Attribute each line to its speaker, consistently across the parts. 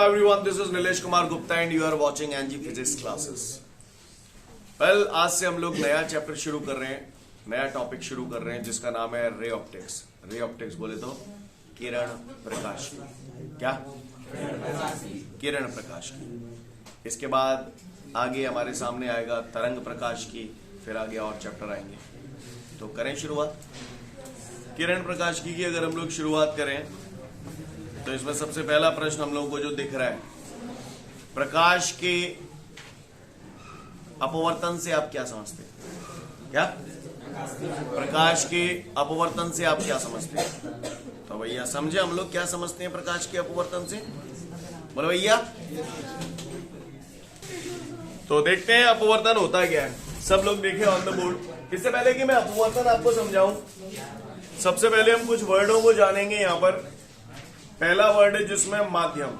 Speaker 1: everyone, this is Nilesh Kumar Gupta and you are watching NG Physics Classes. Well, आज से हम लोग नया चैप्टर शुरू कर रहे हैं, नया टॉपिक शुरू कर रहे हैं जिसका नाम है रे ऑप्टिक्स। रे ऑप्टिक्स बोले तो किरण प्रकाश की। क्या? किरण प्रकाश की। इसके बाद आगे हमारे सामने आएगा तरंग प्रकाश की, फिर आगे और चैप्टर आएंगे। तो करें शुरुआत। किरण प्रकाश की अगर हम लोग शुरुआत करें तो इसमें सबसे पहला प्रश्न हम लोगों को जो दिख रहा है, प्रकाश के अपवर्तन से आप क्या समझते हैं? क्या? प्रकाश के अपवर्तन से आप क्या समझते हैं? तो भैया समझे हम लोग क्या समझते हैं प्रकाश के अपवर्तन से? बोलो भैया। तो देखते हैं अपवर्तन होता क्या है। सब लोग देखे ऑन द बोर्ड। इससे पहले कि मैं अपवर्तन आपको समझाऊं, सबसे पहले हम कुछ वर्डों को जानेंगे। यहां पर पहला वर्ड है जिसमें माध्यम।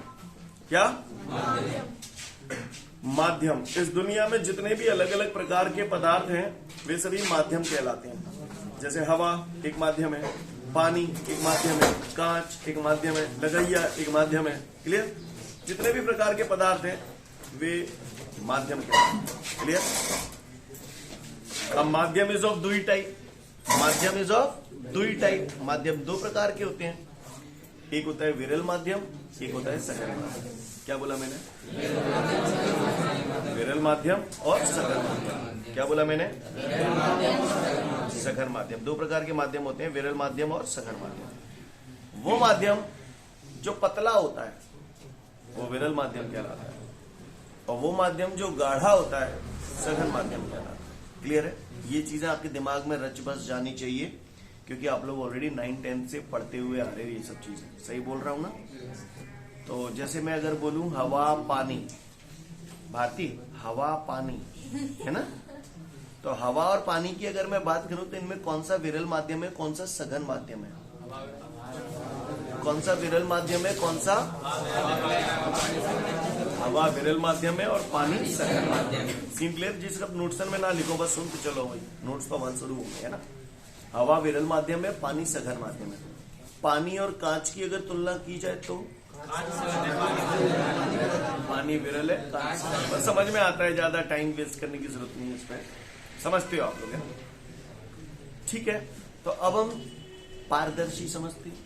Speaker 1: क्या? माध्यम। इस दुनिया में जितने भी अलग अलग प्रकार के पदार्थ हैं वे सभी माध्यम कहलाते हैं। जैसे हवा एक माध्यम है, पानी एक माध्यम है, कांच एक माध्यम है, लगैया एक माध्यम है। क्लियर? जितने भी प्रकार के पदार्थ हैं वे माध्यम कहलाते हैं। क्लियर? अब माध्यम इज ऑफ दुई टाइप। माध्यम इज ऑफ दुई टाइप। माध्यम दो प्रकार के होते हैं, एक होता है विरल माध्यम, एक होता है सघन माध्यम। क्या बोला मैंने? विरल माध्यम और सघन माध्यम। क्या बोला मैंने? सघन माध्यम। दो प्रकार के माध्यम होते हैं, विरल माध्यम और सघन माध्यम। वो माध्यम जो पतला होता है वो विरल माध्यम कहलाता है, और वो माध्यम जो गाढ़ा होता है सघन माध्यम कहलाता है। क्लियर है? ये चीजें आपके दिमाग में रच बस जानी चाहिए, क्योंकि आप लोग ऑलरेडी 9-10 से पढ़ते हुए आ रहे हो ये सब चीजें। सही बोल रहा हूं ना? तो जैसे मैं अगर बोलूं हवा पानी, भारती हवा पानी है ना, तो हवा और पानी की अगर मैं बात करूं तो इनमें कौन सा विरल माध्यम है, कौन सा सघन माध्यम है? कौन सा विरल माध्यम है, कौन सा? हवा विरल माध्यम है और पानी सघन माध्यम। Scene clear? जिस अब नोट्सन में ना लिखो, बस सुन के चलो भाई, नोट्स तो वन शुरू हो गए है ना। हवा विरल माध्यम है, पानी सघन माध्यम है। पानी और कांच की अगर तुलना की जाए तो पानी विरल है, कांच बस समझ में आता है, ज्यादा टाइम वेस्ट करने की जरूरत नहीं है इसमें। समझते हो आप लोग? ठीक है। तो अब हम पारदर्शी समझते हैं।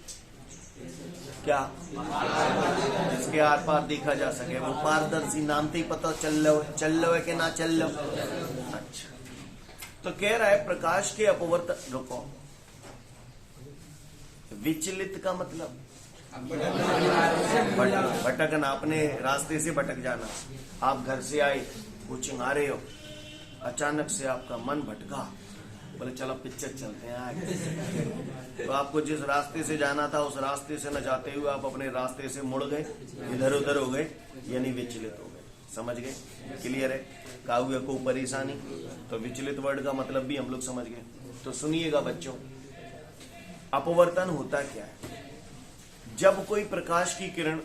Speaker 1: क्या? इसके आर पार देखा जा सके, वो पारदर्शी। नाम से ही पता चल लो है कि ना चल लो। अच्छा, तो कह रहा है प्रकाश के अपवर्तन। रुको, विचलित का मतलब भटकना, अपने रास्ते से भटक जाना। आप घर से आए, कोचिंग आ रहे हो, अचानक से आपका मन भटका, बोले चलो पिक्चर चलते हैं आगे। तो आपको जिस रास्ते से जाना था उस रास्ते से न जाते हुए आप अपने रास्ते से मुड़ गए, इधर उधर हो गए, यानी विचलित हो गए। समझ गए? क्लियर है? काव्य को परेशानी, तो विचलित वर्ड का मतलब भी हम लोग समझ गए। तो सुनिएगा बच्चों, अपवर्तन होता क्या है? जब कोई प्रकाश की किरण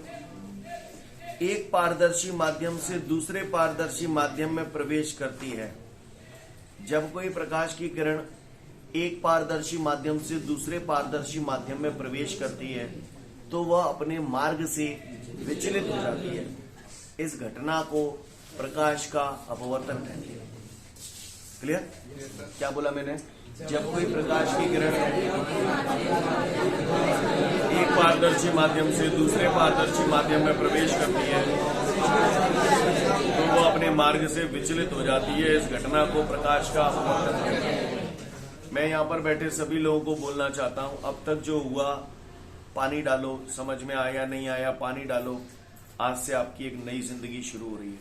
Speaker 1: एक पारदर्शी माध्यम से दूसरे पारदर्शी माध्यम में प्रवेश करती है, जब कोई प्रकाश की किरण एक पारदर्शी माध्यम से दूसरे पारदर्शी माध्यम में प्रवेश करती है तो वह अपने मार्ग से विचलित हो जाती है। इस घटना को प्रकाश का अपवर्तन कहते हैं। क्लियर? क्या बोला मैंने? जब कोई प्रकाश की किरण एक पारदर्शी माध्यम से दूसरे पारदर्शी माध्यम में प्रवेश करती है तो वो अपने मार्ग से विचलित हो जाती है। इस घटना को प्रकाश का अपवर्तन कहते हैं। मैं यहाँ पर बैठे सभी लोगों को बोलना चाहता हूँ, अब तक जो हुआ पानी डालो। समझ में आया नहीं आया पानी डालो। आज से आपकी एक नई जिंदगी शुरू हो रही है।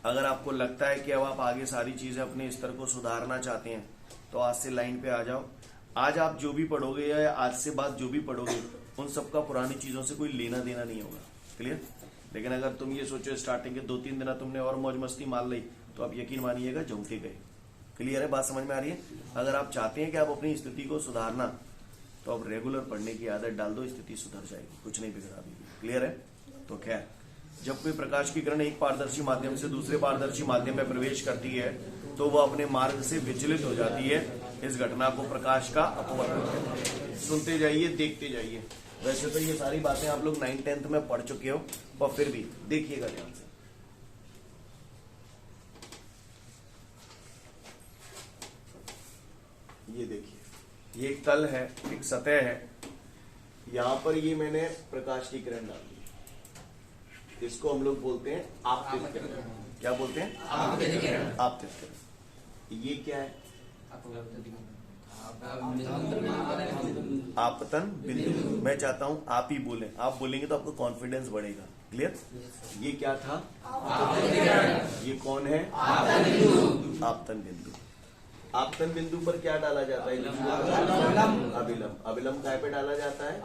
Speaker 1: अगर आपको लगता है कि अब आप आगे सारी चीजें अपने स्तर को सुधारना चाहते हैं तो आज से लाइन पे आ जाओ। आज आप जो भी पढ़ोगे या आज से बाद जो भी पढ़ोगे उन सबका पुरानी चीजों से कोई लेना देना नहीं होगा। क्लियर? लेकिन अगर तुम ये सोचो स्टार्टिंग के 2-3 दिन तुमने और मौज मस्ती मार ली तो आप यकीन मानिएगा झुमके गए। क्लियर है? बात समझ में आ रही है? अगर आप चाहते हैं कि आप अपनी स्थिति को सुधारना तो आप रेगुलर पढ़ने की आदत डाल दो, स्थिति सुधर जाएगी, कुछ नहीं बिगड़ा भी। क्लियर है? तो खैर, जब कोई प्रकाश की किरण एक पारदर्शी माध्यम से दूसरे पारदर्शी माध्यम में प्रवेश करती है तो वह अपने मार्ग से विचलित हो जाती है। इस घटना को प्रकाश का अपवर्तन कहते हैं। सुनते जाइए, देखते जाइए। वैसे तो ये सारी बातें आप लोग 9th-10th में पढ़ चुके हो, पर फिर भी देखिएगा ध्यान से। ये देखिए, ये एक तल है, एक सतह है, यहां पर ये मैंने प्रकाश की किरण डाल दी, इसको हम लोग बोलते हैं आपतित किरण। क्या बोलते हैं? आपतित किरण। आपतित किरण। ये क्या है? आपतन बिंदु। मैं चाहता हूं आप ही बोलें, आप बोलेंगे तो आपको कॉन्फिडेंस बढ़ेगा। क्लियर? ये क्या था? ये कौन है? आपतन बिंदु। आपतन बिंदु पर क्या डाला जाता है? अभिलंब। अभिलंब काय पे डाला जाता है?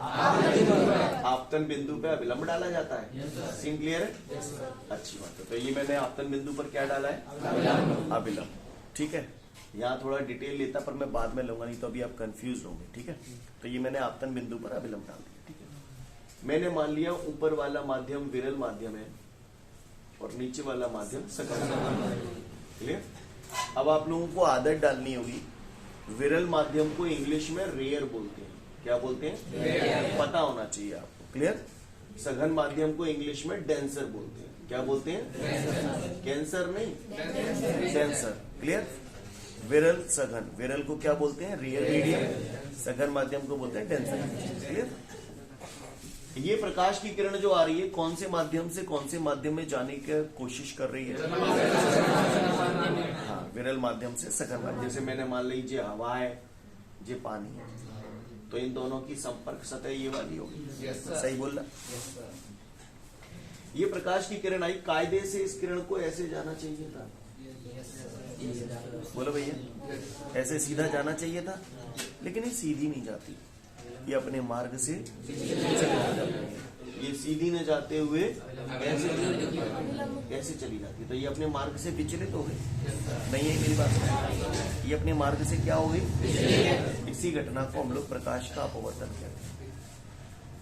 Speaker 1: आपतन बिंदु पे अभिलंब डाला जाता है। सीन क्लियर है? अच्छी बात है। तो ये मैंने आपतन बिंदु पर क्या डाला है? अभिलंब। ठीक है, यहाँ थोड़ा डिटेल लेता पर मैं बाद में लूंगा, नहीं तो अभी आप कंफ्यूज होंगे। ठीक है, तो ये मैंने आपतन बिंदु पर अभिलंब डाल दिया। ठीक है, मैंने मान लिया ऊपर वाला माध्यम विरल माध्यम है और नीचे वाला माध्यम सकल माध्यम है। क्लियर? अब आप लोगों को आदत डालनी होगी, विरल माध्यम को इंग्लिश में रेयर बोलते हैं। क्या बोलते हैं? पता होना चाहिए आपको। क्लियर? सघन माध्यम को इंग्लिश में डेंसर बोलते हैं। क्या बोलते हैं? कैंसर नहीं, डेंसर। क्लियर? विरल सघन, विरल को क्या बोलते हैं? Real medium. सघन माध्यम को बोलते हैं डेंसर। क्लियर? ये प्रकाश की किरण जो आ रही है, कौन से माध्यम से कौन से माध्यम में जाने की कोशिश कर रही है? हाँ, विरल माध्यम से सघन माध्यम। जैसे मैंने मान लीजिए हवा है, ये पानी है, तो इन दोनों की संपर्क सतह ये वाली होगी। सही बोल रहा? ये प्रकाश की किरण आई, कायदे से इस किरण को ऐसे जाना चाहिए था। बोलो भैया, ऐसे सीधा जाना चाहिए था, लेकिन ये सीधी नहीं जाती, ये अपने मार्ग से चली जाती है। ये सीधी न जाते हुए ऐसे चली जाती, तो ये अपने मार्ग से विचलित हो गई। नहीं है मेरी बात? ये अपने मार्ग से क्या हो गई? इसी घटना को हम लोग प्रकाश का अपवर्तन कहते हैं।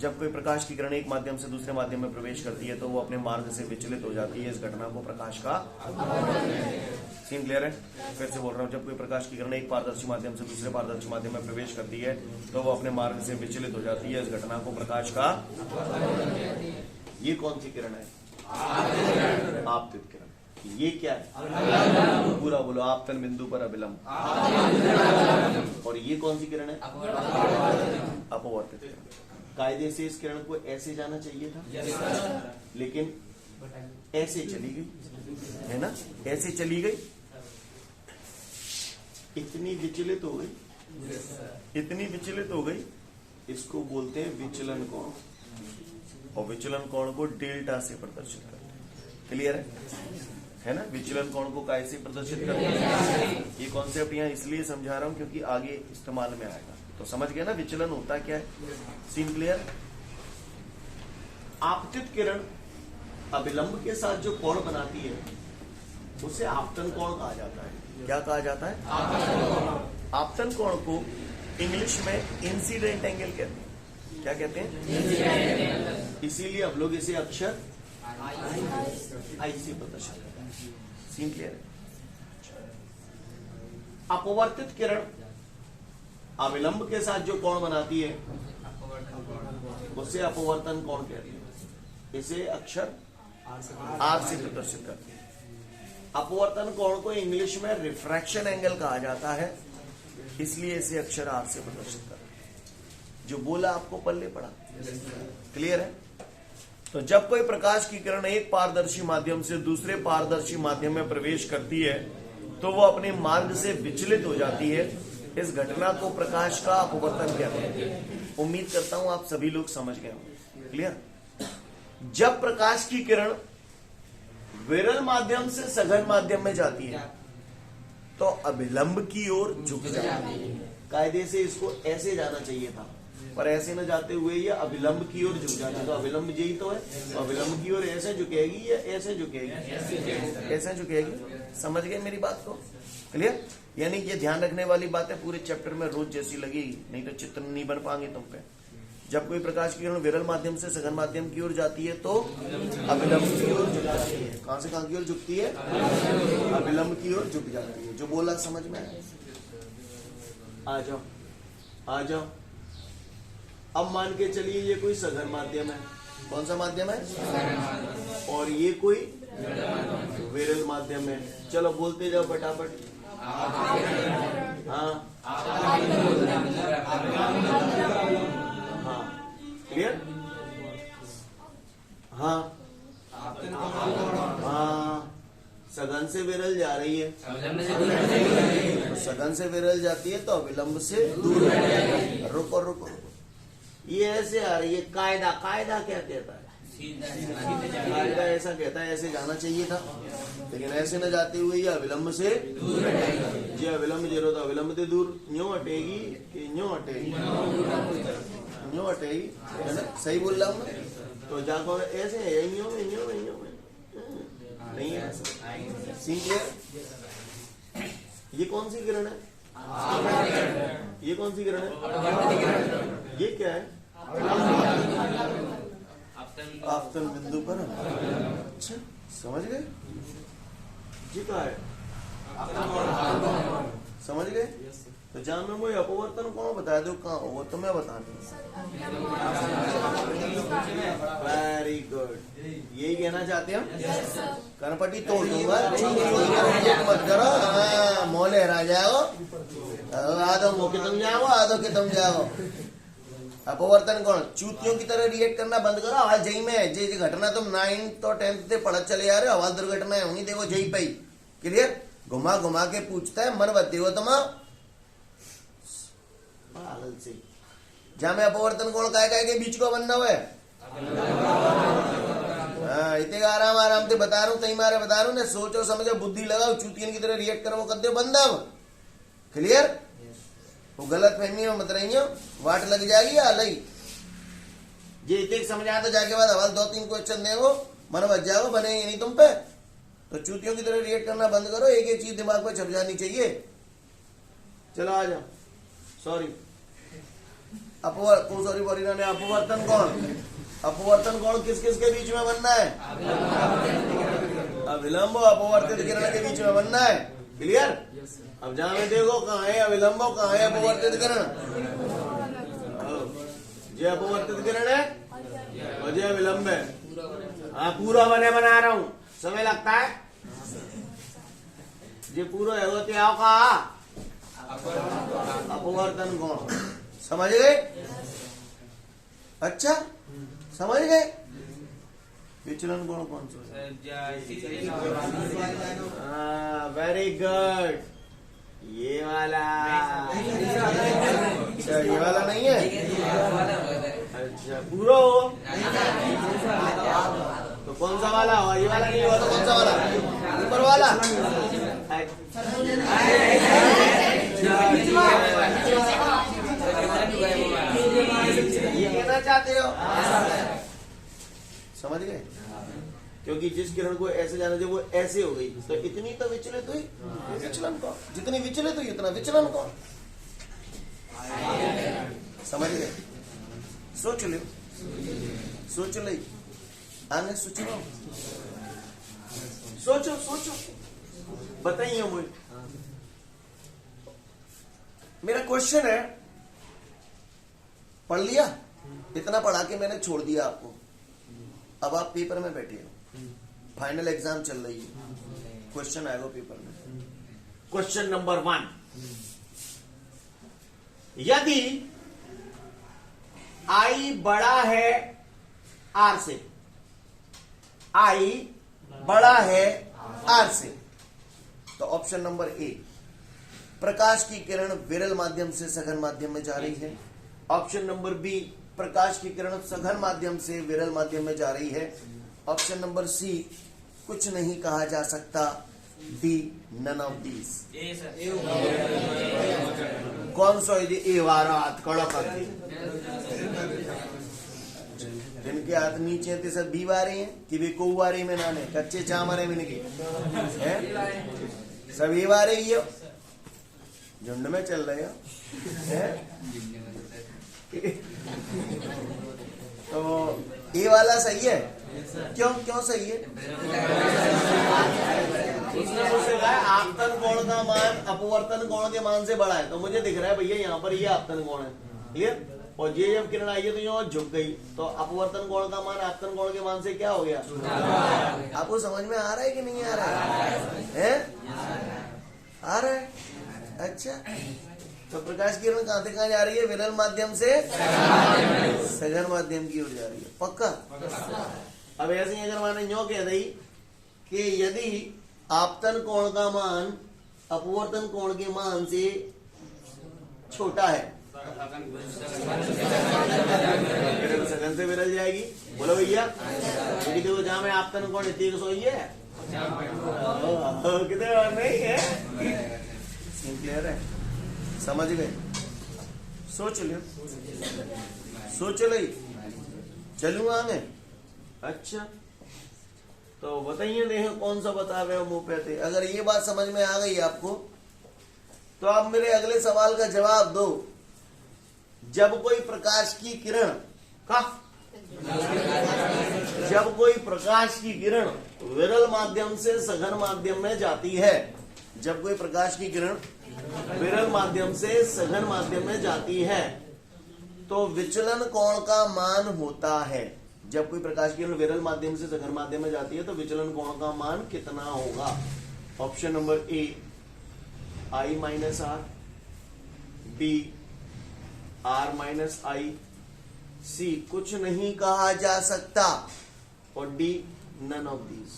Speaker 1: जब कोई प्रकाश की किरण एक माध्यम से दूसरे माध्यम में प्रवेश करती है तो वो अपने मार्ग से विचलित हो जाती है। इस घटना को प्रकाश का सीन क्लियर है? फिर से बोल रहा हूँ, जब कोई प्रकाश की किरण एक पारदर्शी माध्यम से दूसरे पारदर्शी माध्यम में प्रवेश करती है तो वो अपने मार्ग से विचलित हो जाती है। इस घटना को प्रकाश का। ये कौन सी किरण है? आपतित किरण। ये क्या है? पूरा बोलो। आपतन बिंदु पर अभिलंब। और ये कौन सी किरण है? अपवर्तित किरण। कायदे से इस किरण को ऐसे जाना चाहिए था, लेकिन ऐसे चली गई, है ना? ऐसे चली गई, इतनी विचलित हो गई, इतनी विचलित हो गई, इसको बोलते हैं विचलन कोण। और विचलन कोण को डेल्टा से प्रदर्शित करते हैं। क्लियर है ना? विचलन कोण को काय से प्रदर्शित करते हैं? ये कॉन्सेप्ट यहाँ इसलिए समझा रहा हूं क्योंकि आगे इस्तेमाल में आएगा, तो समझ गए ना विचलन होता क्या है। Scene clear? आपतित किरण अभिलंब के साथ जो कोण बनाती है उसे आपतन कोण कहा जाता है। क्या कहा जाता है? आपतन कोण को इंग्लिश में इंसिडेंट एंगल कहते हैं। क्या कहते हैं? इसीलिए हम लोग इसे अक्षर आई से प्रदर्शित करते हैं। सीन क्लियर है? अपवर्तित किरण अविलंब के साथ जो कोण बनाती है उसे अपवर्तन कोण कहते हैं। इसे अक्षर आर से प्रदर्शित करते हैं। अपवर्तन कोण को इंग्लिश में रिफ्रैक्शन एंगल कहा जाता है, इसलिए इसे अक्षर आर से प्रदर्शित करते हैं। जो बोला आपको पल्ले पड़ा। क्लियर है? तो जब कोई प्रकाश की किरण एक पारदर्शी माध्यम से दूसरे पारदर्शी माध्यम में प्रवेश करती है तो वो अपने मार्ग से विचलित हो जाती है। इस घटना को प्रकाश का अपवर्तन कहते हैं। उम्मीद करता हूं आप सभी लोग समझ गए होंगे। क्लियर? जब प्रकाश की किरण विरल माध्यम से सघन माध्यम में जाती है तो अभिलंब की ओर झुक जाती है। कायदे से इसको ऐसे जाना चाहिए था, पर ऐसे न जाते हुए ये अभिलंब की ओर झुक जाती है। तो अभिलंब यही तो है, तो अभिलंब की ओर ऐसे झुकेगी या ऐसे झुकेगी? ऐसे झुकेगी। समझ गए मेरी बात को? क्लियर? यानी ये ध्यान रखने वाली बात है, पूरे चैप्टर में रोज जैसी लगेगी, नहीं तो चित्र नहीं बन पाएंगे तुम पे। जब कोई प्रकाश की किरण विरल माध्यम से सघन माध्यम की ओर जाती है तो अभिलंब की ओर झुक जाती है। कहां से कहां की ओर झुकती है? अभिलंब की ओर झुक जाती है। जो बोला समझ में आया? आ जाओ, आ जाओ। अब मान के चलिए ये कोई सघन माध्यम है। कौन सा माध्यम है? और ये कोई विरल माध्यम है। चलो बोलते जाओ फटाफट। हाँ हाँ क्लियर। हाँ हाँ सघन से विरल जा रही है, तो सघन से विरल जाती है तो अविलंब से दूर। रुको रुको, ये ऐसे आ रही है। कायदा, कायदा क्या कहता है? कायदा ऐसा कहता है ऐसे जाना चाहिए था, लेकिन ऐसे न जाते हुए ये अविलंब से दूर। जी अविलंब जीरो तो अविलंब से दूर। न्यों हटेगी कि न्यों हटेगी? न्यों हटेगी, है ना? सही बोल रहा हूँ। तो जाको ऐसे है, न्यों में न्यों में न्यों में नहीं है ऐसा। Scene clear? ये कौन सी किरण है? ये कौन सी किरण है? ये क्या है? आपतन बिंदु पर। अच्छा समझ गए? ये क्या है? समझ गए? तो जान में मुझे अपवर्तन कौन बता दो कहाँ हो, वो तो मैं बता दूं। वेरी गुड, यही कहना चाहते हैं। कनपट्टी तोड़ दूंगा, मत करो। हाँ मोले हरा जाओ, आधो मुँह के तुम जाओ, आधो के तुम जाओ। अपवर्तन कौन? चूतियों की तरह रिएक्ट करना बंद करो। हवाल जई में जे घटना तुम 9th और 10th से पढ़ चले आ रहे हो, हवाल दुर्घटनाएं होंगी, देखो जई पे। क्लियर? घुमा घुमा के पूछता है, मन बत्ती हो तुम पागल से। जहां में अपवर्तन कोण काय काय के बीच को बनना हुआ है। हाँ इतने आराम आराम से बता रहा हूँ, तई मारे बता रहा हूँ ना। सोचो समझो, बुद्धि लगाओ, चूतियन की तरह रिएक्ट करो, वो कर दो बंदव। क्लियर? वो गलत फहमी में मत रही हो, वाट लग जाएगी अलग। ये इतने समझा तो जाके बाद हवाल 2-3 क्वेश्चन देंगे, मन बच जाओ, बनेंगे नहीं तुम पे। तो चूतियों की तरह रिएक्ट करना बंद करो, एक एक चीज दिमाग में छप जानी चाहिए। चलो आ जाओ। सॉरी अपवर्तन कौन? अपवर्तन कौन किस किस के बीच में बनना है? अविलंब अपवर्तित किरण के बीच में बनना है। क्लियर? अब जहां में देखो कहाँ है अविलंब, कहाँ है अपवर्तित किरण। जो अपवर्तित किरण है वो जो अविलंब है। हाँ पूरा बने बना रहा हूं, समय लगता है। जो पूरा है वो त्याग का अपवर्तन कौन। समझ गए? अच्छा समझ गए? विचलन कोण कौन सा? वेरी गुड, ये वाला। अच्छा ये वाला नहीं है? अच्छा पूरा हो तो कौन सा वाला हो? ये वाला नहीं हुआ तो कौन सा वाला? ऊपर वाला। ये कहना चाहते हो? समझ गए? क्योंकि जिस किरण को ऐसे जाना चाहिए वो ऐसे हो गई, तो इतनी तो विचलित हुई। विचलन को जितनी विचलित हुई उतना विचलन को। समझ गए? सोच लो, सोच लो, आने सोचो, सोचो सोचो, बताइए मुझे। मेरा क्वेश्चन है, पढ़ लिया? इतना पढ़ा के मैंने छोड़ दिया आपको। अब आप पेपर में बैठे हो, फाइनल एग्जाम चल रही है, क्वेश्चन आएगा पेपर में। क्वेश्चन नंबर 1, यदि आई बड़ा है आर से, आई बड़ा है आर से, तो ऑप्शन नंबर ए, प्रकाश की किरण विरल माध्यम से सघन माध्यम में जा रही है। ऑप्शन नंबर बी, प्रकाश की किरण सघन माध्यम से विरल माध्यम में जा रही है। ऑप्शन नंबर सी, कुछ नहीं कहा जा सकता। D, none of these. कौन सा है? ए वाला हाथ कड़ा कर दी, जिनके हाथ नीचे थे सब बी वारे हैं कि वे को वारे में नाने कच्चे चामरे में निके हैं, सब ए वारे ही हो, झुंड में चल रहे हो। तो ए वाला सही है। क्यों क्यों सही है? उसने मुझसे कहा आपतन कोण का मान अपवर्तन कोण के मान से बड़ा है, तो मुझे दिख रहा है भैया यहाँ पर ये आपतन कोण है। क्लियर?
Speaker 2: और ये जब किरण आई है तो यहाँ झुक गई, तो अपवर्तन कोण का मान आपतन कोण के मान से क्या हो गया? आपको समझ में आ रहा है कि नहीं आ रहा है? आ रहा है। अच्छा, तो प्रकाश की किरण कहां से कहां जा रही है? विरल माध्यम से सघन माध्यम की ओर जा रही है। पक्का? अब ऐसे ही अगर माने यूं कह दी कि यदि आपतन कोण का मान अपवर्तन कोण के मान से छोटा है, सघन से विरल जाएगी। बोलो भैया, यदि देखो जहां में आपतन कोण इतनी सोई है कितने बार नहीं है? क्लियर है? समझ गए? सोच लो, सोच लो, चलूंगा मैं। अच्छा, तो बताइए देखें कौन सा बता रहे हो मुंह पे थे। अगर ये बात समझ में आ गई आपको तो आप मेरे अगले सवाल का जवाब दो। जब कोई प्रकाश की किरण जब कोई प्रकाश की किरण विरल माध्यम से सघन माध्यम में जाती है, जब कोई प्रकाश की किरण विरल माध्यम से सघन माध्यम में जाती है तो विचलन कोण का मान होता है। जब कोई प्रकाश की किरण विरल माध्यम से सघन माध्यम में जाती है तो विचलन कोण का मान कितना होगा? Option number A I minus R, B R minus I, C कुछ नहीं कहा जा सकता और डी नन ऑफ दीज।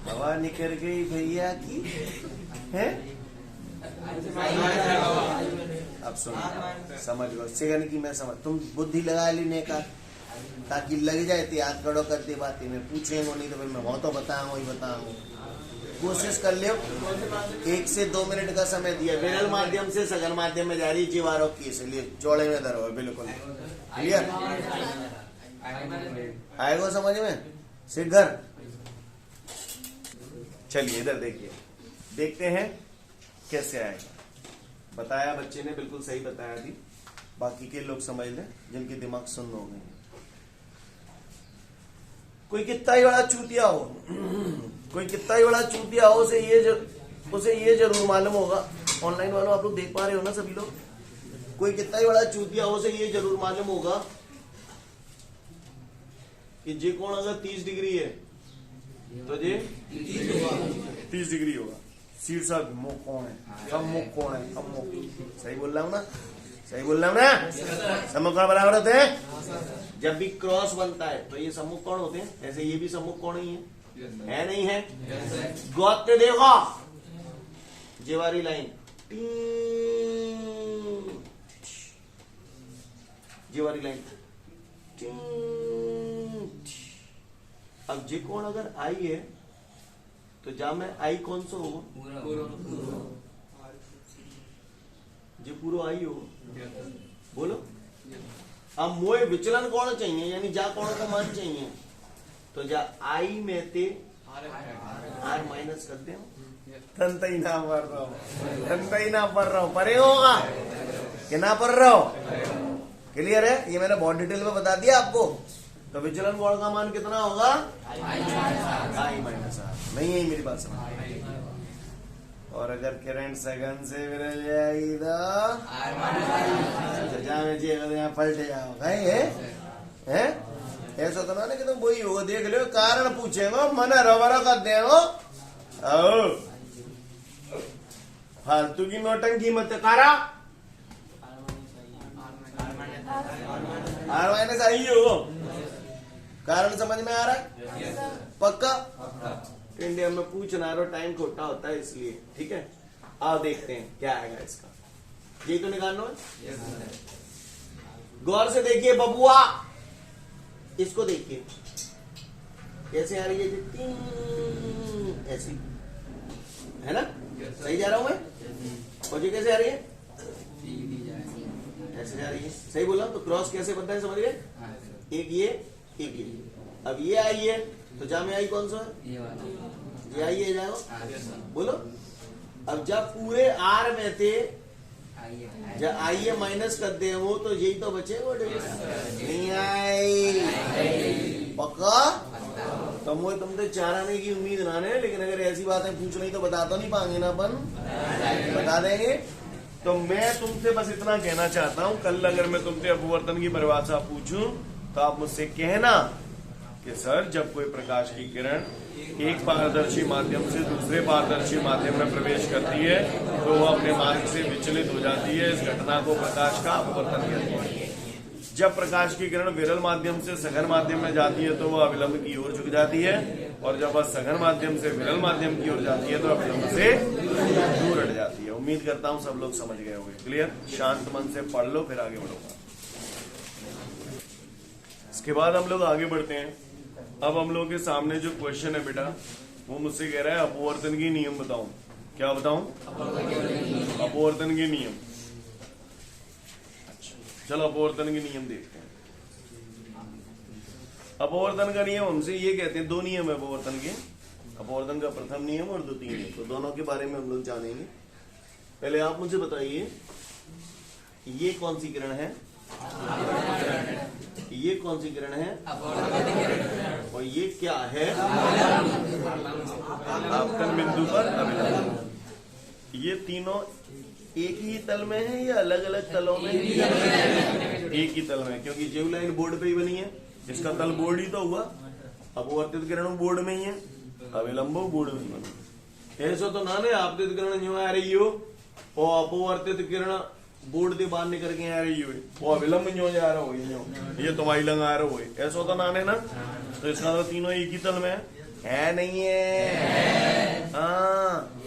Speaker 2: हवा निकल गई भैया की है। अब सुनो, समझ लो सेकंड की मैं समझ, तुम बुद्धि लगा लेने का ताकि लग जाए तो याद करो करते बातें में पूछेंगे नहीं तो फिर मैं हो तो बताऊंगा ही बताऊंगा। कोशिश कर लियो। 1 से 2 मिनट का समय दिया। विरल माध्यम से सघन माध्यम में जा रही जीवारों की, इसलिए चौड़े में धरो। बिल्कुल क्लियर? आएगा समझ में? सिद्धर चलिए इधर देखिए, देखते हैं कैसे आएगा। बताया बच्चे ने, बिल्कुल सही बताया थी। बाकी के लोग समझ लें जिनके दिमाग सुन्न हो गए। कोई कितना ही बड़ा चूतिया हो कोई कितना ही बड़ा चूतिया हो उसे ये जरूर मालूम होगा। ऑनलाइन वालों आप लोग देख पा रहे हो ना सभी लोग? कोई कितना ही बड़ा चूतिया हो उसे ये जरूर मालूम होगा कि जे कोण अगर 30 डिग्री है तो जे 30 डिग्री होगा। सीट साहब मुख कौन है? कम मुख कौन है? कम मुख। सही बोल रहा हूं ना? सही बोल रहा हूं ना? सम्मुख कोण बराबर होते हैं। जब भी क्रॉस बनता है तो ये सम्मुख कोण होते हैं। ऐसे ये भी सम्मुख कोण ही है नहीं है? गौर से देखो, ये वाली लाइन, ये वाली लाइन। अब जे कोण अगर आई है तो जा में आई कौन सा होगा? जो पूरा आई हो। बोलो, अब मोए विचलन कोण चाहिए, यानी जा कोण का मान चाहिए, तो जा आई में ते आर माइनस कर दे। तंत ही ना पढ़ रहा हूं, तंत ही ना पढ़ रहा हूं, पढ़े होगा कि ना पढ़ रहा हो? क्लियर है? ये मैंने बहुत डिटेल में बता दिया आपको। तो विचलन कोण का मान कितना होगा? आई माइनस आर। नहीं है मेरी बात समझ? और अगर किरण सघन से विरल जाएगी तो यहाँ पलट जाओ। है ऐसा तो ना कि तुम वही होगा। देख लो, कारण पूछेंगे मन रबर कर देंगे। फालतू की नोटंकी मत करा। आर माइनस आई हो। कारण समझ में आ रहा है? पक्का? इंडिया में पूछना रो टाइम खोटा होता है इसलिए। ठीक है, आओ देखते हैं क्या आएगा इसका। ये तो निकालना है। गौर से देखिए बबुआ, इसको देखिए कैसे आ रही है? ऐसी है ना? सही जा रहा हूं मैं? और ये कैसे आ रही है? ऐसे जा रही है। सही बोला? तो क्रॉस कैसे बनता है समझ गए? एक ये, एक ये। अब ये आई है तो जा में आई कौन सा है? ये आई है। जाओ बोलो। अब जब पूरे आर में थे, जब आई माइनस कर दे वो तो यही तो बचे। वो नहीं आई। पक्का? तो मुझे तुमसे चाराने की उम्मीद ना है, लेकिन अगर ऐसी बातें पूछ रही तो बता तो नहीं पाएंगे ना अपन, बता देंगे। तो मैं तुमसे बस इतना कहना चाहता हूं, कल अगर मैं तुमसे अपवर्तन की परिभाषा पूछूं तो आप मुझसे कहना कि सर जब कोई प्रकाश की किरण एक पारदर्शी माध्यम से दूसरे पारदर्शी माध्यम में प्रवेश करती है तो वह अपने मार्ग से विचलित हो जाती है। इस घटना को प्रकाश का अपवर्तन कहते हैं। जब प्रकाश की किरण विरल माध्यम से सघन माध्यम में जाती है तो वह अविलंब की ओर झुक जाती है, और जब वह सघन माध्यम से विरल माध्यम की ओर जाती है तो अविलंब से दूर हट जाती है। उम्मीद करता हूं सब लोग समझ गए होंगे। क्लियर? शांत मन से पढ़ लो, फिर आगे बढ़ो। इसके बाद हम लोग आगे बढ़ते हैं। अब हम लोग के सामने जो क्वेश्चन है बेटा, वो मुझसे कह रहा है अपवर्तन के नियम बताऊं। क्या बताऊं? अपवर्तन के नियम। चलो अपवर्तन के नियम देखते हैं। अपवर्तन का नियम हमसे ये कहते हैं, दो नियम है अपवर्तन के। अपवर्तन का प्रथम नियम और द्वितीय नियम, तो दोनों के बारे में हम लोग जानेंगे। पहले आप मुझे बताइए, ये कौन सी किरण है? ये कौन सी किरण है? और ये क्या है? आपतन बिंदु पर अभिलंब। ये तीनों एक ही तल में है या अलग अलग तलों में? एक ही तल में, क्योंकि जेव लाइन बोर्ड पे ही बनी है, इसका तल बोर्ड ही तो हुआ। अपवर्तित किरण बोर्ड में ही है, अविलंब बोर्ड में ही बनी। ऐसा तो ना ने आपतित किरण जो आ रही हो और अपवर्तित किरण बोर्ड से बाहर निकल के आ रही हो, वो अविलंब जो जा रहा हो, ये तुम्हारी लंग आ रहा हो, ऐसा तो ना ने ना। तो इसका तो तीनों एक ही तल में है नहीं है? हाँ,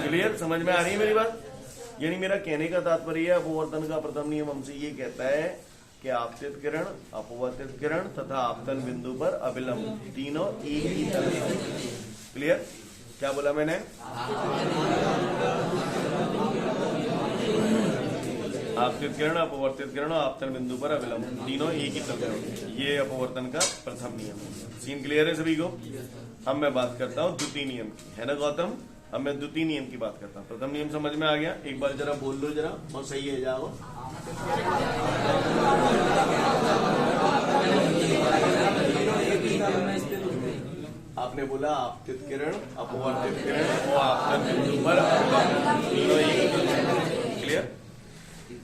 Speaker 2: क्लियर? समझ में आ रही है मेरी बात? यानी मेरा कहने का तात्पर्य है, अपवर्तन का प्रथम नियम हमसे ये कहता है कि आपतित किरण, अपवर्तित किरण तथा आपतन बिंदु पर अविलंब तीनों एक ही तल में। क्लियर? क्या बोला मैंने? आपतित किरण, अपवर्तित किरण और आपतन बिंदु पर अविलंब तीनों एक ही तल में। ये अपवर्तन का प्रथम नियम है। सीन क्लियर है सभी को? अब मैं बात करता हूँ द्वितीय नियम की, है ना गौतम? अब मैं द्वितीय नियम की बात करता हूँ। प्रथम नियम समझ में आ गया? एक बार जरा बोल लो जरा, बहुत सही है जाओ। आपने बोला आपतित किरण, अपवर्तित किरण और आपतन बिंदु पर तीनों एक ही तल में। क्लियर?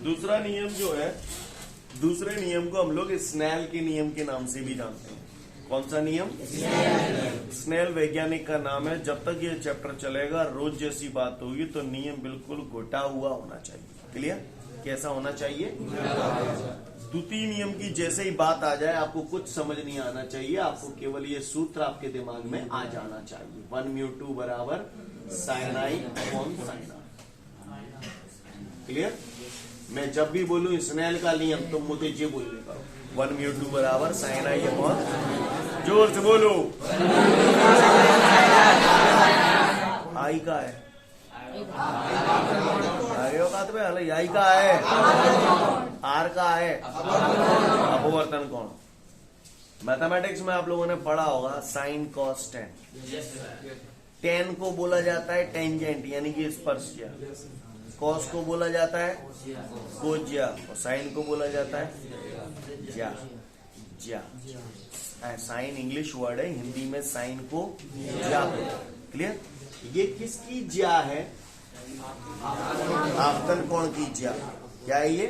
Speaker 2: दूसरा नियम जो है, दूसरे नियम को हम लोग स्नेल के नियम के नाम से भी जानते हैं। कौन सा नियम? स्नेल वैज्ञानिक का नाम है। जब तक ये चैप्टर चलेगा, रोज जैसी बात होगी तो नियम बिल्कुल घोटा हुआ होना चाहिए। क्लियर? कैसा होना चाहिए? द्वितीय नियम की जैसे ही बात आ जाए, आपको कुछ समझ नहीं आना चाहिए, आपको केवल ये सूत्र आपके दिमाग में आ जाना चाहिए। 1μ बराबर sin i upon sin r। Clear? मैं जब भी बोलूं स्नेल का नियम, तुम मुझे ये बोलने का 1μ बराबर sin i अपॉन, जोर से बोलो। आई का है, आई का है, आर का है। अपवर्तन कोण, मैथमेटिक्स में आप लोगों ने पढ़ा होगा साइन कॉस टेन। टेन को बोला जाता है टेंजेंट, यानी कि स्पर्शिया। कॉस को बोला जाता है कोज्या, और साइन को बोला जाता है ज्या। ज्या साइन इंग्लिश वर्ड है, हिंदी में साइन को ज्या। क्लियर? ये किसकी ज्या है? आपतन कोण की ज्या। क्या है ये?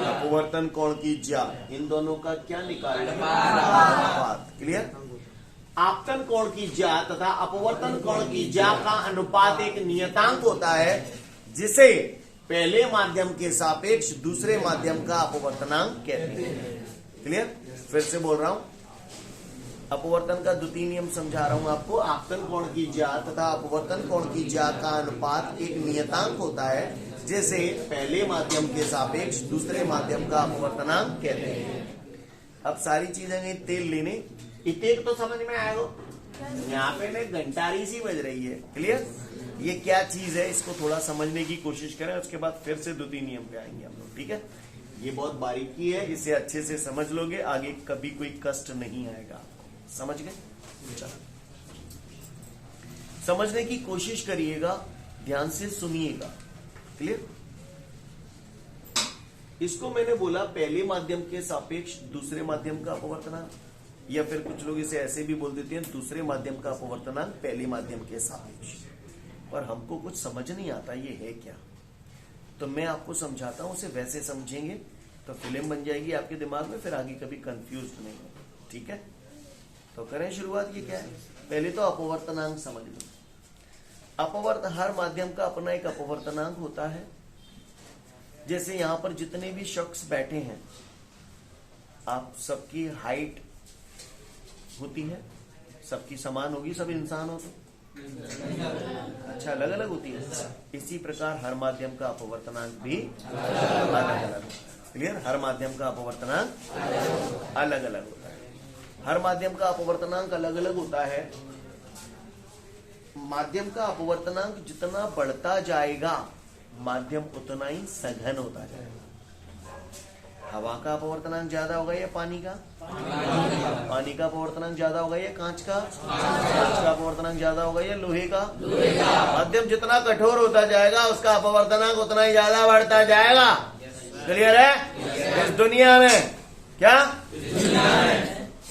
Speaker 2: अपवर्तन कोण की ज्या। इन दोनों का क्या निकालना? अनुपात। क्लियर? आपतन कोण की ज्या तथा अपवर्तन कोण की ज्या का अनुपात एक नियतांक होता है, जिसे पहले माध्यम के सापेक्ष दूसरे माध्यम का अपवर्तनांक कहते हैं। क्लियर? फिर से बोल रहा हूं, अपवर्तन का द्वितीय नियम समझा रहा हूं आपको। आपतन कोण की ज्या तथा अपवर्तन कोण की ज्या का अनुपात एक नियतांक होता है, जिसे पहले माध्यम के सापेक्ष दूसरे माध्यम का अपवर्तनांक कहते हैं। अब सारी चीजें गई तेल लेने, इतेक तो समझ में आएगा। यहाँ पे ना घंटारी सी बज रही है। क्लियर? ये क्या चीज है, इसको थोड़ा समझने की कोशिश करें, उसके बाद फिर से द्वितीय नियम पे आएंगे हम लोग। ठीक है? ये बहुत बारीकी है, इसे अच्छे से समझ लोगे, आगे कभी कोई कष्ट नहीं आएगा। समझ गए? चलो समझने की कोशिश करिएगा, ध्यान से सुनिएगा। क्लियर? इसको मैंने बोला पहले माध्यम के सापेक्ष दूसरे माध्यम का अपवर्तनांक, या फिर कुछ लोग इसे ऐसे भी बोल देते हैं दूसरे माध्यम का अपवर्तनांक पहले माध्यम के सापेक्ष। पर हमको कुछ समझ नहीं आता ये है क्या, तो मैं आपको समझाता हूं, उसे वैसे समझेंगे तो फिल्म बन जाएगी आपके दिमाग में, फिर आगे कभी कंफ्यूज नहीं होगा। ठीक है, तो करें शुरुआत। ये क्या है, पहले तो अपवर्तनांक समझ लो। हर माध्यम का अपना एक अपवर्तनांक होता है। जैसे यहां पर जितने भी शख्स बैठे हैं, आप सबकी हाइट होती है, सबकी समान होगी, सब इंसान हो तो अच्छा अलग अलग होती है। इसी प्रकार हर माध्यम का अपवर्तनांक भी अलग अलग होता है। क्लियर, हर माध्यम का अपवर्तनांक अलग अलग होता है। हर माध्यम का अपवर्तनांक अलग अलग होता है। माध्यम का अपवर्तनांक जितना बढ़ता जाएगा माध्यम उतना ही सघन होता जाएगा। हवा का अपवर्तनांक ज्यादा होगा या पानी का? पानी का अपवर्तनांक ज्यादा होगा या कांच का? कांच का अपवर्तनांक ज्यादा होगा या लोहे का? माध्यम जितना कठोर होता जाएगा उसका अपवर्तनांक उतना ही ज्यादा बढ़ता जाएगा। क्लियर है? इस दुनिया में क्या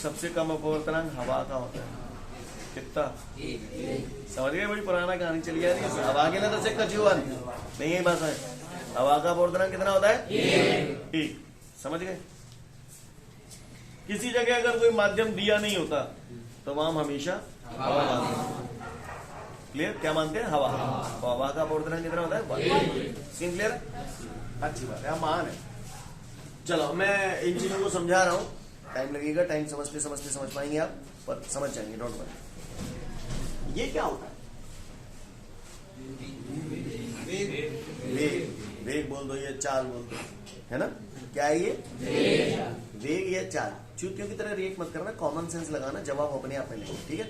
Speaker 2: सबसे कम अपवर्तनांक हवा का होता है। कितना? समझ गए? बड़ी पुराना कहानी चली जा रही है। हवा के ना तो कचुअन नहीं, यही बात है। हवा का अपवर्तनांक कितना होता है? एक। समझ गए? किसी जगह अगर कोई माध्यम दिया नहीं होता तो वहां हम हमेशा हवा मानते हैं। क्लियर? क्या मानते हैं? हवा। हवा का अपवर्तनांक कितना होता है? Scene clear? अच्छी बात है, हम मान है। चलो मैं इन चीजों को समझा रहा हूं, टाइम लगेगा, टाइम समझते समझते समझ पाएंगे आप, पर समझ जाएंगे, डोंट वरी। ये क्या होता है? वेग। वेग बोल दो या चाल बोल दो, है ना? क्या है ये? वेग या चाल। चूतियों की तरह रिएक्ट मत करना, कॉमन सेंस लगाना, जवाब अपने आप में लेंगे। ठीक है?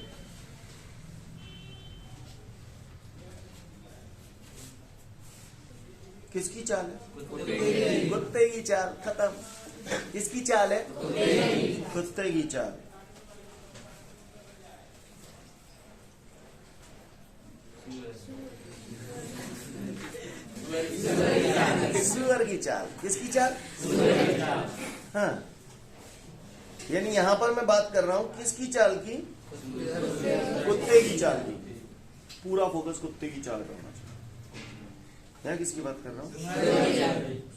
Speaker 2: किसकी चाल है? कुत्ते की चाल। खत्म। किसकी चाल है? कुत्ते की चाल। सुअर की चाल। किसकी चाल? हाँ, यानी यहां पर मैं बात कर रहा हूं किसकी चाल की? कुत्ते की चाल की। पूरा फोकस कुत्ते की चाल पर होना चाहिए। मैं किसकी बात कर रहा हूं?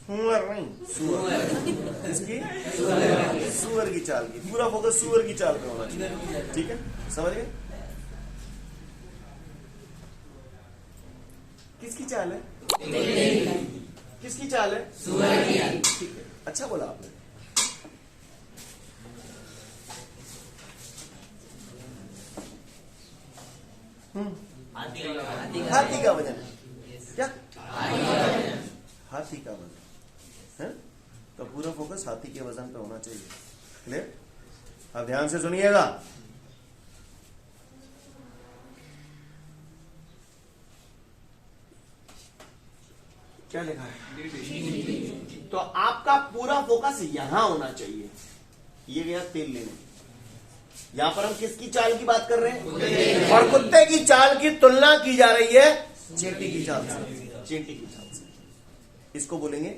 Speaker 2: सुअर नहीं, सुअर। किसकी? सुअर की चाल की। पूरा फोकस सुअर की चाल पे होना चाहिए। ठीक है, समझ गए? किसकी चाल है? किसकी चाल है? सुअर की। ठीक है, अच्छा बोला आपने। हाथी का वजन। क्या? हाथी का वजन है, तो पूरा फोकस हाथी के वजन पे होना चाहिए। क्लियर? अब ध्यान से सुनिएगा। क्या लिखा है? तो आपका पूरा फोकस यहां होना चाहिए। ये गया तेल लेने। यहां पर हम किसकी चाल की बात कर रहे हैं? और कुत्ते की चाल की तुलना की जा रही है चींटी की चाल से। चींटी की चाल से इसको बोलेंगे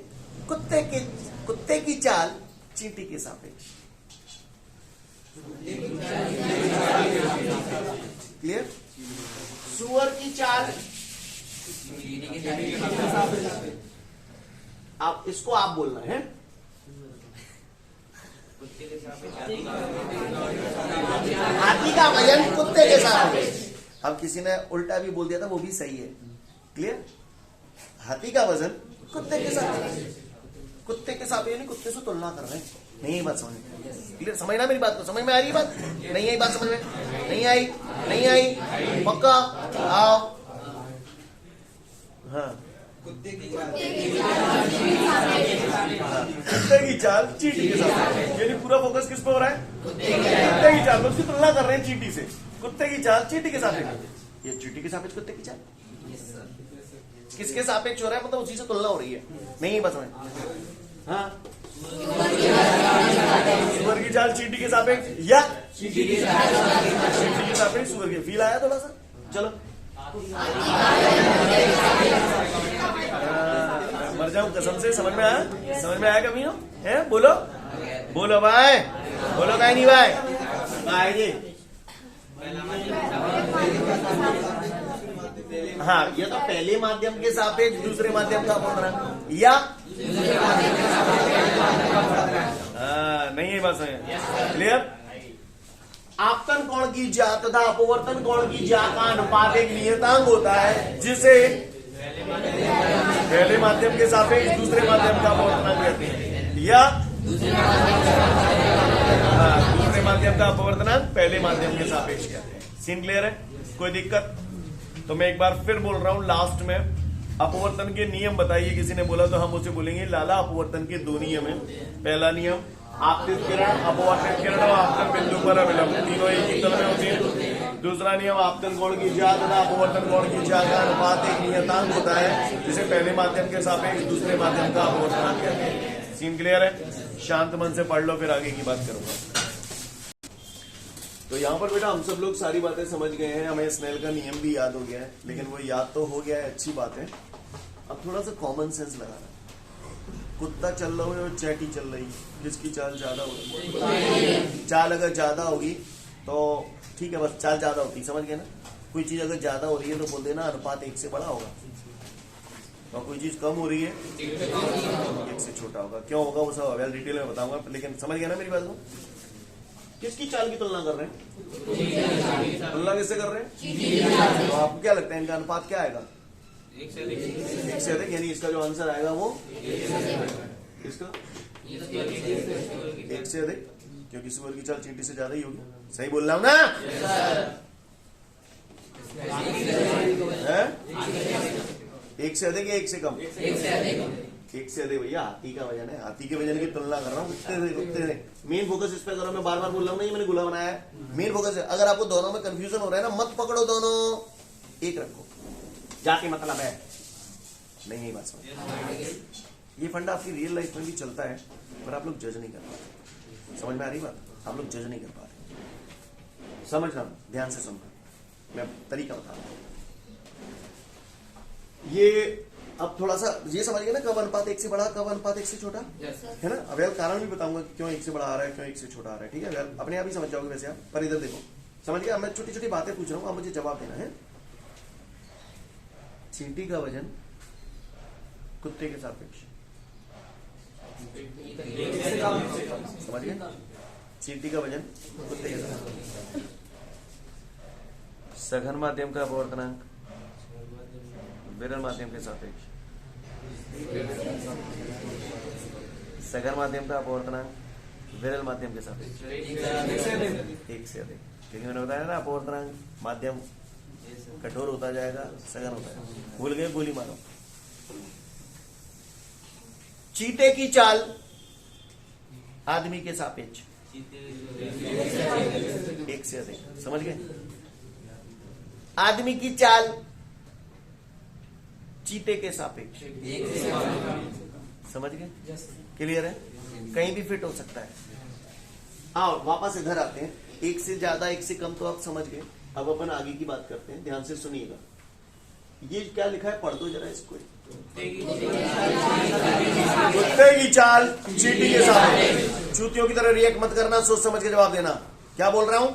Speaker 2: कुत्ते की चाल चींटी के सापेक्ष। क्लियर? सुअर की चाल आप इसको आप बोलना है। हाथी का वजन कुत्ते के साथ है। अब किसी ने उल्टा भी बोल दिया था, वो भी सही है। क्लियर? हाथी का वजन कुत्ते के साथ, कुत्ते के साथ यानी कुत्ते से तुलना कर रहे हैं। नहीं यही बात समझ में? क्लियर? समझना मेरी बात को। समझ में आ रही है बात? नहीं आई बात समझ में? नहीं आई? नहीं आई? पक्का? आओ। हाँ, कुत्ते की चाल चींटी के साथ, यानी पूरा फोकस किस पे हो रहा है? कुत्ते की चाल। उसकी तुलना कर रहे हैं चींटी से। कुत्ते की चाल चींटी के सापेक्ष। ये चींटी के सापेक्ष कुत्ते की चाल किसके सापेक्ष हो रहा है? मतलब उसी से तुलना हो रही है। नहीं बस में? हाँ, सुअर की चाल चींटी के सापेक्ष या चींटी के सापेक्ष सुअर के। फील आया थोड़ा सा? चलो जाऊं कसम से, समझ में आया? समझ में आया कभी हो? है? बोलो बोलो भाई, बोलो भाई नहीं भाई भाई जी। हाँ, ये तो पहले माध्यम के सापेक्ष दूसरे माध्यम का अपवर्तनांक, या नहीं है बात समझ क्लियर? आपतन कोण की ज्या तथा अपवर्तन कोण की ज्या का अनुपात एक नियतांक होता है जिसे पहले माध्यम के सापेक्ष दूसरे माध्यम का अपवर्तनांक कहते हैं, या दूसरे माध्यम का अपवर्तनांक पहले माध्यम के सापेक्ष कहते हैं। सीन क्लियर है? कोई दिक्कत? तो मैं एक बार फिर बोल रहा हूं, लास्ट में अपवर्तन के नियम बताइए। किसी ने बोला तो हम उसे बोलेंगे लाला अपवर्तन के दो नियम है। पहला नियम, आपतित किरण अपवर्तित किरण और आपतन बिंदु पर अविलंब तीनों एक ही तल में होती है। दूसरा नियम, आपतन कोण की ज्या तथा अपवर्तन कोण की ज्या का अनुपात एक नियतांक होता है जिसे पहले माध्यम के सापेक्ष दूसरे माध्यम का अपवर्तनांक कहते हैं। सीन क्लियर है? शांत मन से पढ़ लो, फिर आगे की बात करूंगा। तो यहाँ पर बेटा हम सब लोग सारी बातें समझ गए हैं, हमें स्नेल का नियम भी याद हो गया है, लेकिन वो याद तो हो गया है, अच्छी बात है। अब थोड़ा सा कॉमन सेंस लगाना। कुत्ता चल रहा है और चैटी चल रही है, जिसकी चाल ज्यादा होगी, चाल अगर ज्यादा होगी तो ठीक है, बस चाल ज्यादा होती, समझ गए ना? कोई चीज अगर ज्यादा हो रही है तो बोल देना अनुपात 1 से बड़ा होगा, और कोई चीज कम हो रही है 1 से छोटा होगा। क्यों होगा वो सब वेल डिटेल में बताऊंगा, लेकिन समझ गया ना मेरी बात को? किसकी चाल की तुलना कर रहे हैं? तुलना किससे कर रहे हैं? तो आपको क्या लगता है इनका अनुपात क्या आएगा? 1 से अधिक, यानी इसका जो आंसर आएगा वो इसका 1 से अधिक, क्योंकि सुअर की चाल चींटी से ज्यादा ही होगी। सही बोल रहा हूं ना? है? 1 से अधिक या 1 से कम? 1 से अधिक भैया, हाथी का वजन है, हाथी के वजन की तुलना कर रहा हूँ कुत्ते से। मेन फोकस इस पे करो, मैं बार बार बोल रहा हूँ ना, ये मैंने गुला बनाया है। मेन फोकस है, अगर आपको दोनों में कंफ्यूजन हो रहा है ना, मत पकड़ो दोनों, एक रखो, जाके मतलब है नहीं बात समझ। ये फंडा आपकी रियल लाइफ में भी चलता है, पर आप लोग जज नहीं कर पाते। समझ में आ रही बात? आप लोग जज नहीं कर पा रहे। समझना, ध्यान से सुनना, मैं तरीका बता रहा हूं। ये अब थोड़ा सा ये समझिए ना, कब अनुपात 1 से बड़ा, कब अनुपात 1 से छोटा, है ना? अब यार कारण भी बताऊंगा कि क्यों 1 से बड़ा आ रहा है, क्यों 1 से छोटा आ रहा है, ठीक है यार? अपने आप ही समझ जाओगे वैसे आप, पर इधर देखो, समझ गया? मैं छोटी छोटी बातें पूछ रहा हूँ, आप मुझे जवाब देना है। चींटी का वजन कुत्ते के सापेक्ष, समझ गए? चींटी का वजन कुत्ते के सापेक्ष। सघन माध्यम का अपवर्तनांक विरल माध्यम के सापेक्ष, सघन माध्यम का अपवर्तनांक विरल माध्यम के सापेक्ष 1 से अधिक, क्योंकि मैंने बताया ना अपवर्तनांक माध्यम कठोर होता जाएगा, सघन होता है। भूल गए? गोली मारो। चीते की चाल आदमी के सापेक्ष 1 से अधिक, समझ गए? आदमी की चाल चीते के सापेक्ष, समझ गए? क्लियर है? कहीं भी फिट हो सकता है। आओ वापस इधर आते हैं। 1 से ज्यादा 1 से कम तो आप समझ गए। अब अपन आगे की बात करते हैं, ध्यान से सुनिएगा। ये क्या लिखा है, पढ़ दो जरा इसको। कुत्ते की चाल चींटी के सापेक्ष। चूतियों की तरह रिएक्ट मत करना, सोच समझ के जवाब देना। क्या बोल रहा हूं?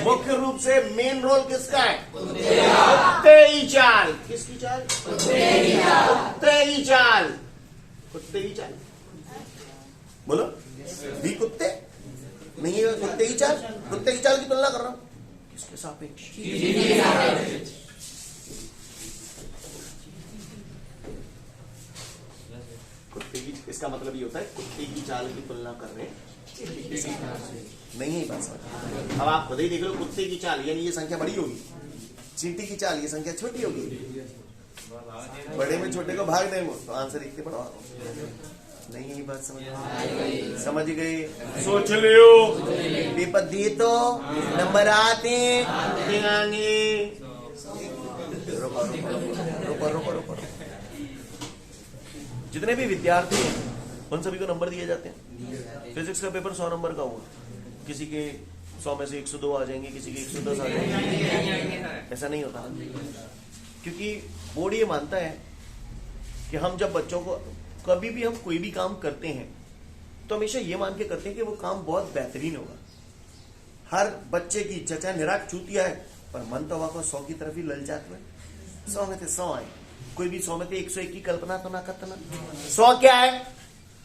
Speaker 2: मुख्य रूप से मेन रोल किसका है? कुत्ते की चाल। किसकी चाल? कुत्ते की चाल। कुत्ते की चाल बोलो भी, कुत्ते नहीं है, कुत्ते की चाल। कुत्ते की चाल की तुलना कर रहा हूं किसके सापेक्ष? कुत्ते की, इसका मतलब ये होता है कुत्ते की चाल की तुलना कर रहे हैं, नहीं है बात समझ। अब आप खुद ही देख लो, कुत्ते की चाल यानी ये संख्या बड़ी होगी, चींटी की चाल ये संख्या छोटी होगी। बड़े में छोटे को भाग देंगे तो आंसर इतने बड़ा नहीं है। बात समझ गए? सोच लियो, पेपर दिए तो नंबर आते देंगे। रुको। जितने भी विद्यार्थी हैं उन सभी को नंबर दिए जाते हैं। फिजिक्स का पेपर 100 नंबर का हुआ, किसी के 100 में से 102 आ जाएंगे, किसी के 110 आ जाएंगे। ऐसा नहीं होता, क्योंकि बोर्ड ये मानता है कि हम जब बच्चों को कभी भी हम कोई भी काम करते हैं तो हमेशा ये मान के करते हैं कि वो काम बहुत बेहतरीन होगा। हर बच्चे की इच्छा, चाहे निराक चूतिया है पर मन तो वाको 100 की तरफ ही ललचात में, 100 में से 100 आए, कोई भी 100 में से 101 की कल्पना तो ना करता ना। 100 क्या है?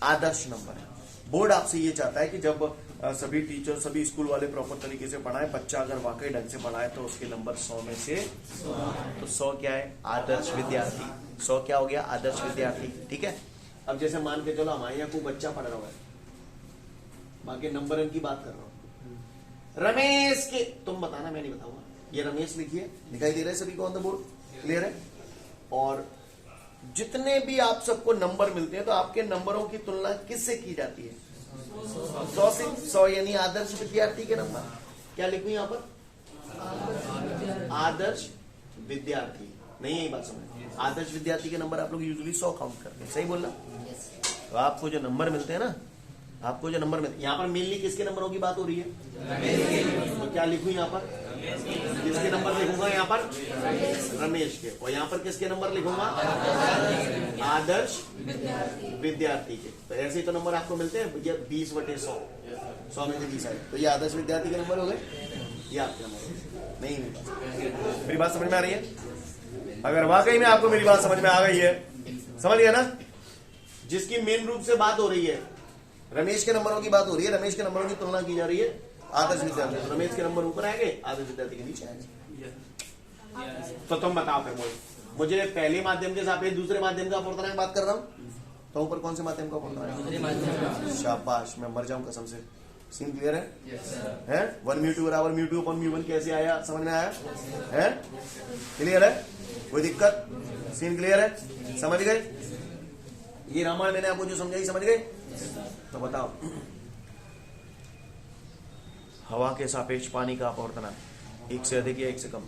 Speaker 2: आदर्श नंबर है। बोर्ड आपसे ये चाहता है कि जब सभी टीचर, सभी स्कूल वाले प्रॉपर तरीके से पढ़ाएं, बच्चा अगर वाकई ढंग से पढ़ाए तो उसके नंबर 100 में से 100। तो 100 क्या है? आदर्श विद्यार्थी। 100 क्या हो गया? आदर्श विद्यार्थी। ठीक है। अब जैसे मान के चलो हमारे यहाँ कोई बच्चा पढ़ रहा है, बाकी नंबर की बात कर रहा हूं, रमेश के, तुम बताना मैं नहीं बताऊंगा, ये रमेश लिखिए, दिखाई दे रहा है सभी को ऑन द बोर्ड? क्लियर है? और जितने भी आप सबको नंबर मिलते हैं तो आपके नंबरों की तुलना किससे की जाती है? 100 से। 100 यानी आदर्श विद्यार्थी के नंबर। क्या लिखूं यहां पर? आदर्श विद्यार्थी। नहीं, यही बात समझ। आदर्श विद्यार्थी के नंबर आप लोग यूजुअली 100 काउंट करते हैं, सही बोलना? तो आपको जो नंबर मिलते हैं ना, आपको जो नंबर मिलते हैं, यहाँ पर मेनली किसके नंबरों की बात हो रही है? तो क्या लिखूं यहाँ पर? किसके नंबर लिखूंगा यहाँ पर? रमेश के। और यहाँ पर किसके नंबर लिखूंगा? आदर्श विद्यार्थी के। तो ऐसे ही तो नंबर आपको मिलते हैं, ये 20/100, 100 में से 20 आए, तो ये आदर्श विद्यार्थी के नंबर हो गए, ये आपके नंबर हो गए। नहीं, मेरी बात समझ में आ रही है? अगर वाकई में आपको मेरी बात समझ में आ गई है, समझ गया ना? जिसकी मेन रूप से बात हो रही है, रमेश के नंबरों की बात हो रही है, रमेश के नंबरों की तुलना की जा रही है आदर्श विद्यार्थी। तो रमेश के नंबर ऊपर आएंगे, आदर्श विद्यार्थी के नीचे आएंगे। तो तुम बताओ फिर मुझे पहले माध्यम के सापेक्ष दूसरे माध्यम का अपवर्तनांक बात कर रहा हूं, तो ऊपर कौन से माध्यम का अपवर्तनांक? शाबाश, मैं मर जाऊं कसम से। सीन क्लियर है? हैं? 1 म्यू 2 बराबर म्यू 2 अपॉन म्यू 1 कैसे आया? समझ में आया है? क्लियर है? कोई दिक्कत? सीन क्लियर है? समझ गए? ये रामायण मैंने आपको जो समझाई, समझ गए? तो बताओ, हवा के सापेक्ष पानी का अपवर्तनांक 1 से अधिक या 1 से कम?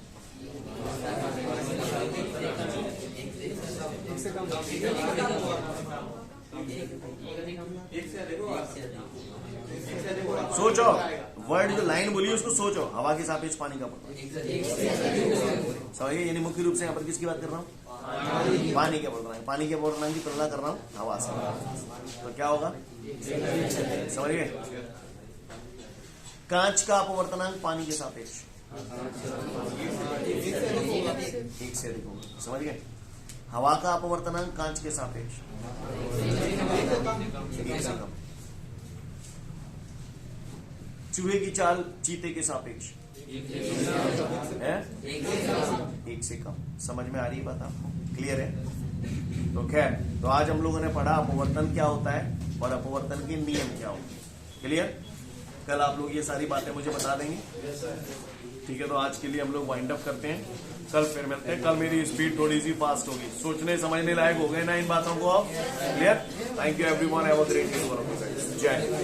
Speaker 2: सोचो, वर्ड जो लाइन बोली उसको सोचो, हवा के सापेक्ष पानी का अपवर्तनांक। सही है, यानी मुख्य रूप से यहाँ पर किसकी बात कर रहा हूँ? पानी के अपवर्तनांक। पानी के अपवर्तनांक की तुलना कर रहा हूँ हवा से, तो क्या होगा? समझ गए? कांच का अपवर्तनांक पानी के सापेक्ष 1 से अधिक होगा। समझ गए? हवा का अपवर्तनांक कांच के सापेक्ष 1 से कम। चूहे की चाल चीते के सापेक्ष है 1 से कम। समझ में आ रही है बात आपको? क्लियर है? तो खैर, तो आज हम लोगों ने पढ़ा अपवर्तन क्या होता है और अपवर्तन के नियम क्या होते हैं। क्लियर? कल आप लोग ये सारी बातें मुझे बता देंगे, ठीक है? तो आज के लिए हम लोग वाइंड अप करते हैं, कल फिर मिलते हैं। कल मेरी स्पीड थोड़ी सी फास्ट होगी, सोचने समझने लायक हो गए ना इन बातों को आप? Clear? Thank you everyone, have a great day. जय हिंद।